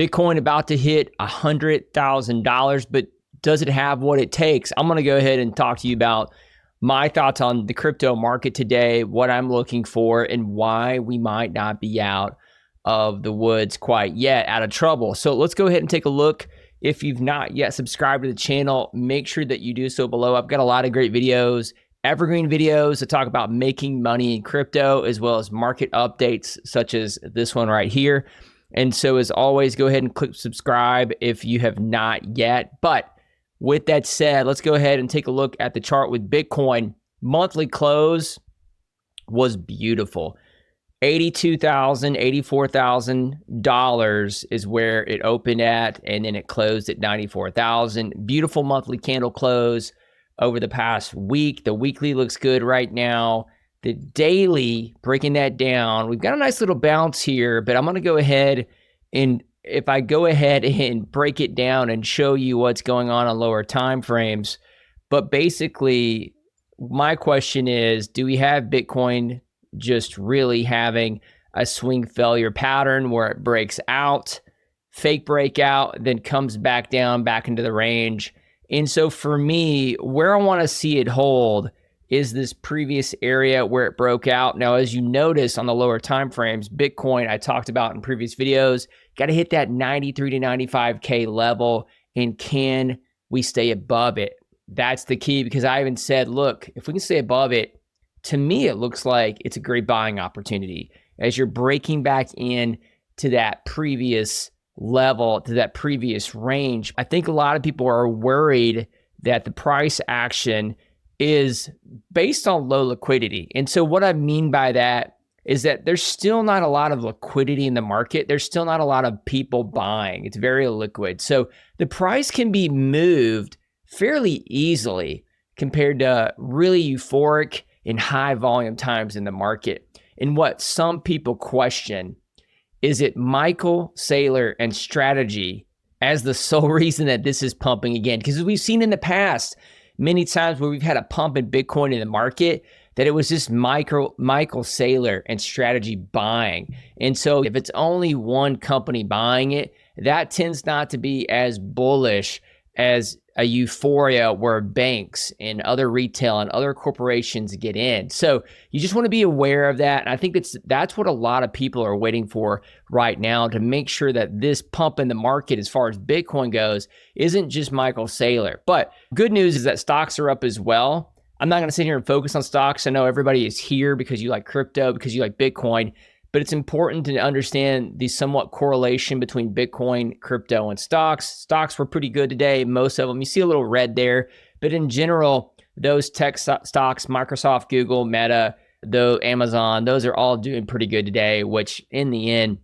Bitcoin about to hit $100,000, but does it have what it takes? I'm going to go ahead and talk to you about my thoughts on the crypto market today, what I'm looking for, and why we might not be out of the woods quite yet, out of trouble. So let's go ahead and take a look. If you've not yet subscribed to the channel, make sure that you do so below. I've got a lot of great videos, evergreen videos that talk about making money in crypto, as well as market updates such as this one right here. And so as always, go ahead and click subscribe if you have not yet. But with that said, let's go ahead and take a look at the chart with Bitcoin. Monthly close was beautiful. $82,000, $84,000 is where it opened at, and then it closed at $94,000. Beautiful monthly candle close over the past week. The weekly looks good right now. The daily, breaking that down, we've got a nice little bounce here, but I'm going to go ahead and if I go ahead and break it down and show you what's going on lower time frames. But basically, my question is, do we have Bitcoin just really having a swing failure pattern where it breaks out, fake breakout, then comes back down, back into the range? And so for me, where I want to see it hold is this previous area where it broke out. Now, as you notice on the lower time frames, Bitcoin, I talked about in previous videos, got to hit that 93 to 95K level. And can we stay above it? That's the key, because I even said, look, if we can stay above it, to me, it looks like it's a great buying opportunity. As you're breaking back in to that previous level, to that previous range, I think a lot of people are worried that the price action is based on low liquidity. And so what I mean by that is that there's still not a lot of liquidity in the market. There's still not a lot of people buying. It's very illiquid. So the price can be moved fairly easily compared to really euphoric and high volume times in the market. And what some people question, is it Michael Saylor and strategy as the sole reason that this is pumping again? Because as we've seen in the past, many times where we've had a pump in Bitcoin in the market, that it was just Michael Saylor and strategy buying. And so if it's only one company buying it, that tends not to be as bullish as a euphoria where banks and other retail and other corporations get in. So you just want to be aware of that. And I think that's what a lot of people are waiting for right now, to make sure that this pump in the market as far as Bitcoin goes isn't just Michael Saylor. But good news is that stocks are up as well. I'm not going to sit here and focus on stocks. I know everybody is here because you like crypto, because you like Bitcoin, but it's important to understand the somewhat correlation between Bitcoin, crypto, and stocks. Stocks were pretty good today, most of them. You see a little red there, but in general, those tech stocks, Microsoft, Google, Meta, Amazon, those are all doing pretty good today, which in the end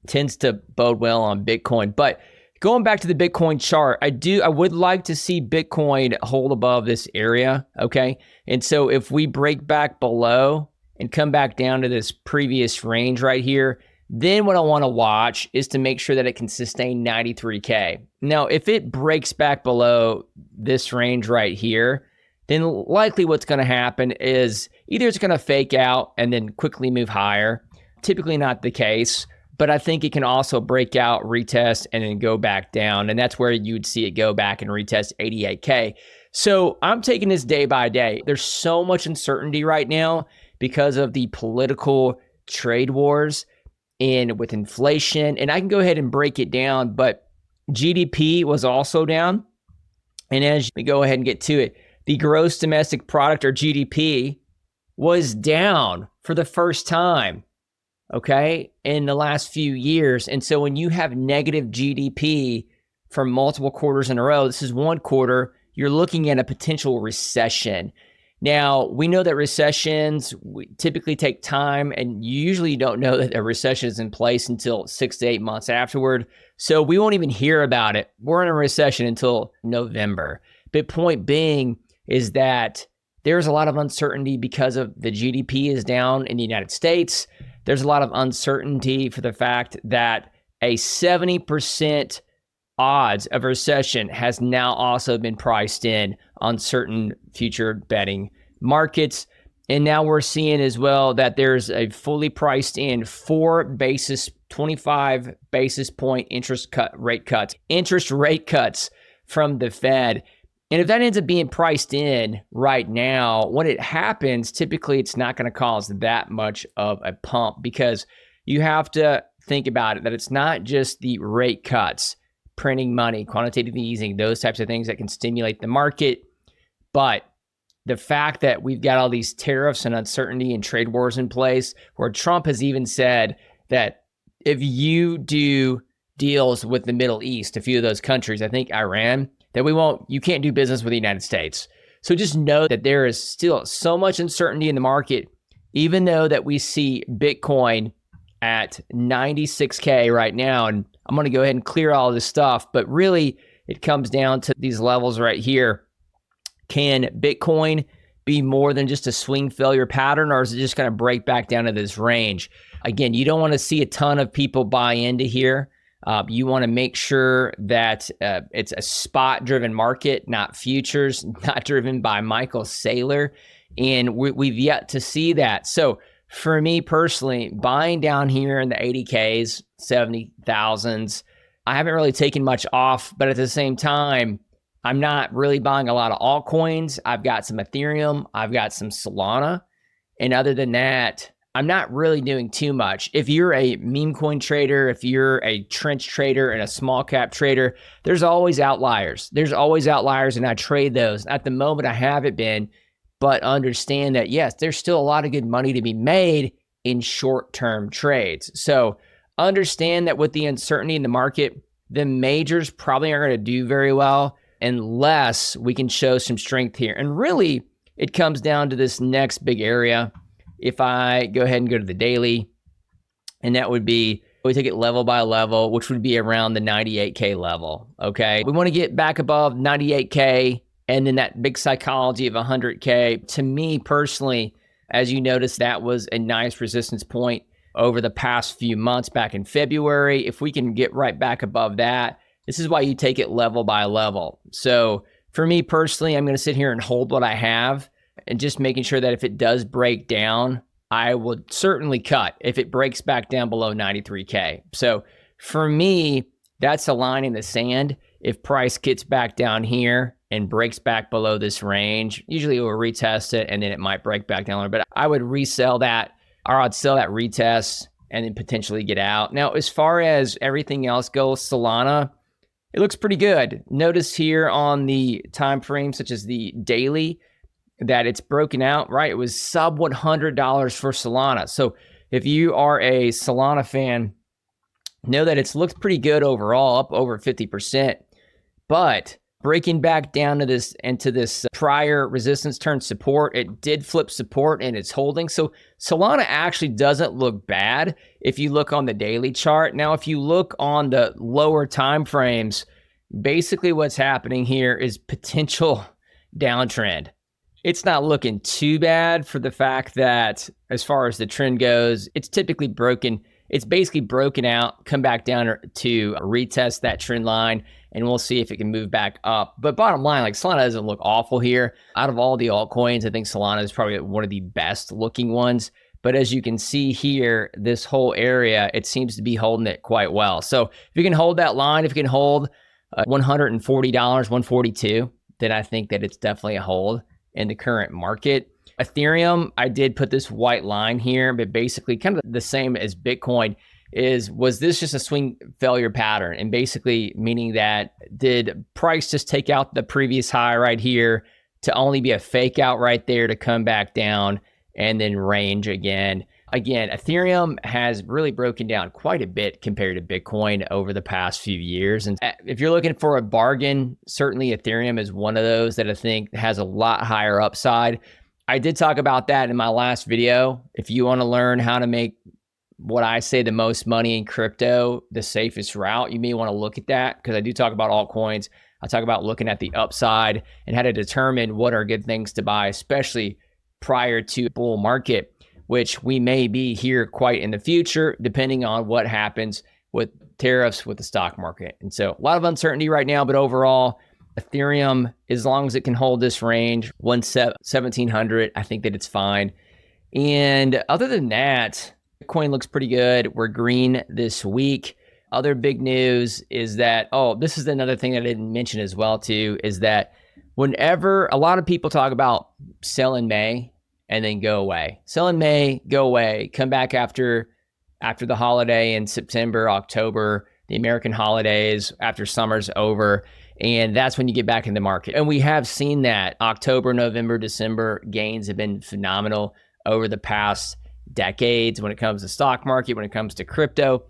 tends to bode well on Bitcoin. But going back to the Bitcoin chart, I would like to see Bitcoin hold above this area, okay? And so if we break back below and come back down to this previous range right here, then what I want to watch is to make sure that it can sustain 93K. Now, if it breaks back below this range right here, then likely what's going to happen is either it's going to fake out and then quickly move higher. Typically not the case, but I think it can also break out, retest, and then go back down. And that's where you would see it go back and retest 88K. So I'm taking this day by day. There's so much uncertainty right now because of the political trade wars and with inflation. And I can go ahead and break it down, but GDP was also down. And as we go ahead and get to it, the gross domestic product, or GDP, was down for the first time, okay, in the last few years. And so when you have negative GDP for multiple quarters in a row, this is one quarter, you're looking at a potential recession. Now, we know that recessions typically take time, and you usually don't know that a recession is in place until 6 to 8 months afterward. So we won't even hear about it. We're in a recession until November. But point being is that there's a lot of uncertainty because of the GDP is down in the United States. There's a lot of uncertainty for the fact that a 70% odds of a recession has now also been priced in on certain future betting markets. And now we're seeing as well that there's a fully priced in 4 basis 25 basis point interest rate cuts from the Fed. And if that ends up being priced in right now, when it happens, typically it's not going to cause that much of a pump, because you have to think about it, that it's not just the rate cuts, printing money, quantitative easing, those types of things that can stimulate the market, but the fact that we've got all these tariffs and uncertainty and trade wars in place, where Trump has even said that if you do deals with the Middle East, a few of those countries, I think Iran, that you can't do business with the United States. So just know that there is still so much uncertainty in the market, even though that we see Bitcoin at 96K right now. And I'm going to go ahead and clear all this stuff, but really it comes down to these levels right here. Can Bitcoin be more than just a swing failure pattern, or is it just going to break back down to this range? Again, you don't want to see a ton of people buy into here. You want to make sure that it's a spot-driven market, not futures, not driven by Michael Saylor. And we've yet to see that. So for me personally, buying down here in the 80Ks, 70,000s, I haven't really taken much off, but at the same time, I'm not really buying a lot of altcoins. I've got some Ethereum, I've got some Solana. And other than that, I'm not really doing too much. If you're a meme coin trader, if you're a trench trader and a small cap trader, there's always outliers. There's always outliers, and I trade those. At the moment, I haven't been, but understand that, yes, there's still a lot of good money to be made in short-term trades. So understand that with the uncertainty in the market, the majors probably aren't going to do very well unless we can show some strength here. And really, it comes down to this next big area. If I go ahead and go to the daily, and that would be, we take it level by level, which would be around the 98K level, okay? We want to get back above 98K, and then that big psychology of 100K. To me personally, as you notice, that was a nice resistance point over the past few months back in February. If we can get right back above that, this is why you take it level by level. So for me personally, I'm going to sit here and hold what I have, and just making sure that if it does break down, I would certainly cut if it breaks back down below 93K. So for me, that's a line in the sand. If price gets back down here and breaks back below this range, usually it will retest it and then it might break back down. But I would resell that, or I'd sell that retest and then potentially get out. Now, as far as everything else goes, Solana, it looks pretty good. Notice here on the time frame, such as the daily, that it's broken out, right? It was sub $100 for Solana. So if you are a Solana fan, know that it's looked pretty good overall, up over 50%. But breaking back down to this, into this prior resistance turn support, it did flip support and it's holding. So Solana actually doesn't look bad if you look on the daily chart. Now, if you look on the lower time frames, basically what's happening here is potential downtrend. It's not looking too bad for the fact that as far as the trend goes, it's typically broken. It's basically broken out, come back down to retest that trend line, and we'll see if it can move back up. But bottom line, like, Solana doesn't look awful here. Out of all the altcoins, I think Solana is probably one of the best looking ones. But as you can see here, this whole area, it seems to be holding it quite well. So if you can hold that line, if you can hold $140, $142, then I think that it's definitely a hold in the current market. Ethereum, I did put this white line here, but basically kind of the same as Bitcoin. Was this just a swing failure pattern? And basically meaning that, did price just take out the previous high right here to only be a fake out right there to come back down and then range again? Again, Ethereum has really broken down quite a bit compared to Bitcoin over the past few years. And if you're looking for a bargain, certainly Ethereum is one of those that I think has a lot higher upside. I did talk about that in my last video. If you want to learn how to make what I say the most money in crypto, the safest route, you may want to look at that, because I do talk about altcoins. I talk about looking at the upside and how to determine what are good things to buy, especially prior to bull market, which we may be here quite in the future, depending on what happens with tariffs with the stock market. And so a lot of uncertainty right now, but overall, Ethereum, as long as it can hold this range, 1700, I think that it's fine. And other than that, Bitcoin looks pretty good. We're green this week. Other big news is that, this is another thing that I didn't mention as well too, is that whenever a lot of people talk about sell in May and then go away, sell in May, go away, come back after the holiday in September, October, the American holidays, after summer's over, and that's when you get back in the market. And we have seen that October, November, December gains have been phenomenal over the past decades when it comes to stock market, when it comes to crypto.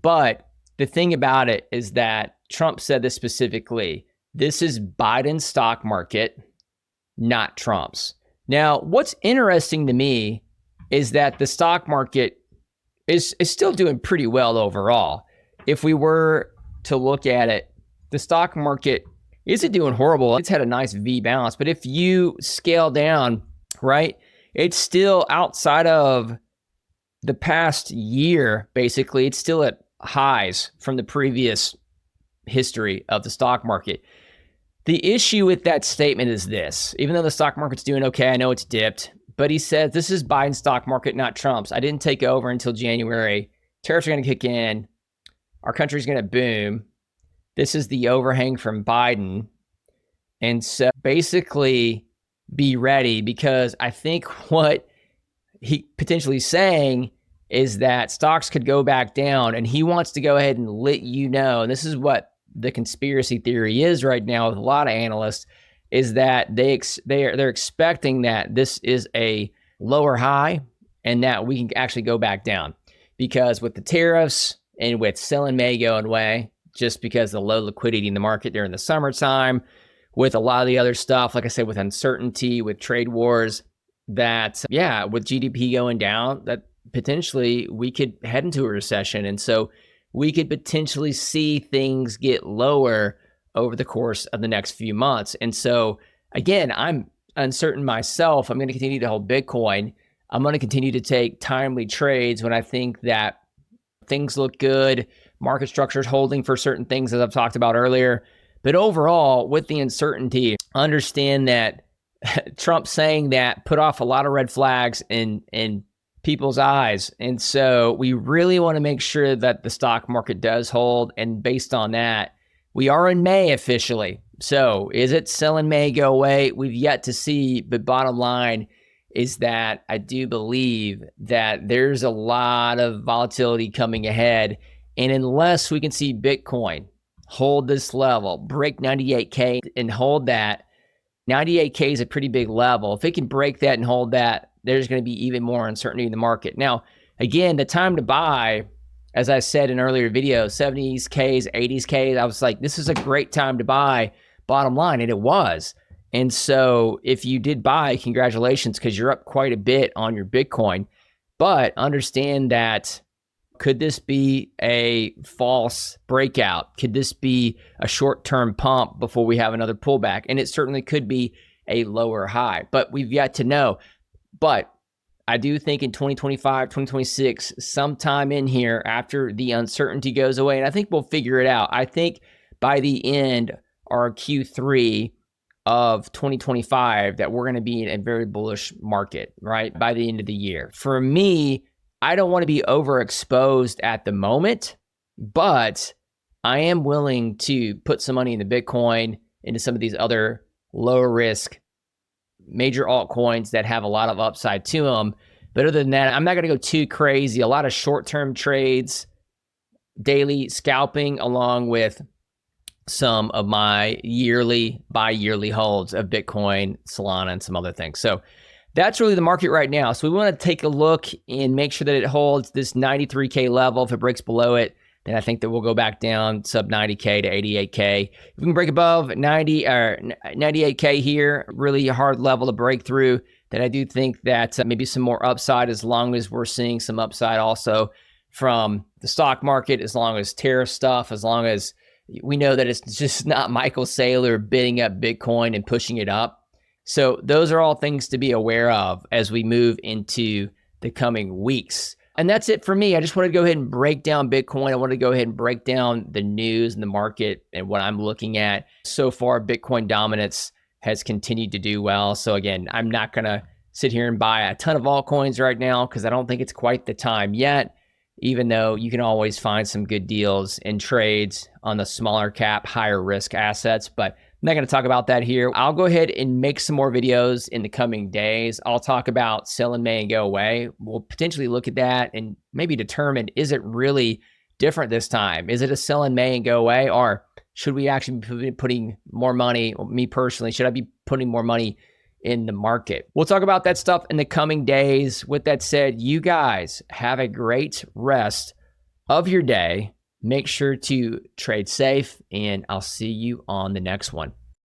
But the thing about it is that Trump said this specifically. This is Biden's stock market, not Trump's. Now, what's interesting to me is that the stock market is still doing pretty well overall. If we were to look at it, the stock market isn't doing horrible. It's had a nice V bounce, but if you scale down, right, it's still outside of the past year, basically, it's still at highs from the previous history of the stock market. The issue with that statement is this: even though the stock market's doing okay, I know it's dipped, but he says this is Biden's stock market, not Trump's. I didn't take over until January. Tariffs are going to kick in. Our country's going to boom. This is the overhang from Biden. And so basically be ready, because I think what he potentially saying is that stocks could go back down, and he wants to go ahead and let you know, and this is what the conspiracy theory is right now with a lot of analysts, is that they're expecting that this is a lower high and that we can actually go back down, because with the tariffs and with selling May going away, just because of the low liquidity in the market during the summertime, with a lot of the other stuff, like I said, with uncertainty, with trade wars, that, with GDP going down, that potentially we could head into a recession. And so we could potentially see things get lower over the course of the next few months. And so, again, I'm uncertain myself. I'm going to continue to hold Bitcoin. I'm going to continue to take timely trades when I think that things look good. Market structure is holding for certain things, as I've talked about earlier. But overall, with the uncertainty, understand that Trump saying that put off a lot of red flags in people's eyes. And so we really want to make sure that the stock market does hold. And based on that, we are in May officially. So is it sell in May, go away? We've yet to see. But bottom line is that I do believe that there's a lot of volatility coming ahead. And unless we can see Bitcoin hold this level, break 98K and hold that, 98K is a pretty big level. If it can break that and hold that, there's going to be even more uncertainty in the market. Now, again, the time to buy, as I said in earlier videos, 70s Ks, 80s Ks, I was like, this is a great time to buy, bottom line, and it was. And so if you did buy, congratulations, because you're up quite a bit on your Bitcoin. But understand that, could this be a false breakout? Could this be a short-term pump before we have another pullback? And it certainly could be a lower high, but we've yet to know. But I do think in 2025, 2026, sometime in here after the uncertainty goes away, and I think we'll figure it out. I think by the end, our Q3 of 2025, that we're going to be in a very bullish market, right? By the end of the year. For me, I don't want to be overexposed at the moment, but I am willing to put some money into Bitcoin, into some of these other lower risk major altcoins that have a lot of upside to them. But other than that, I'm not going to go too crazy. A lot of short-term trades, daily scalping, along with some of my bi-yearly holds of Bitcoin, Solana, and some other things. So that's really the market right now. So we want to take a look and make sure that it holds this 93K level. If it breaks below it, then I think that we'll go back down sub 90K to 88K. If we can break above 90 or 98K here, really a hard level to break through, then I do think that maybe some more upside, as long as we're seeing some upside also from the stock market, as long as tariff stuff, as long as we know that it's just not Michael Saylor bidding up Bitcoin and pushing it up. So those are all things to be aware of as we move into the coming weeks. And that's it for me. I just wanted to go ahead and break down Bitcoin. I want to go ahead and break down the news and the market and what I'm looking at. So far, Bitcoin dominance has continued to do well. So again, I'm not going to sit here and buy a ton of altcoins right now because I don't think it's quite the time yet, even though you can always find some good deals and trades on the smaller cap, higher risk assets. But I'm not going to talk about that here. I'll go ahead and make some more videos in the coming days. I'll talk about sell in May and go away. We'll potentially look at that and maybe determine, is it really different this time? Is it a sell in May and go away? Or should we actually be putting more money, me personally, should I be putting more money in the market? We'll talk about that stuff in the coming days. With that said, you guys have a great rest of your day. Make sure to trade safe, and I'll see you on the next one.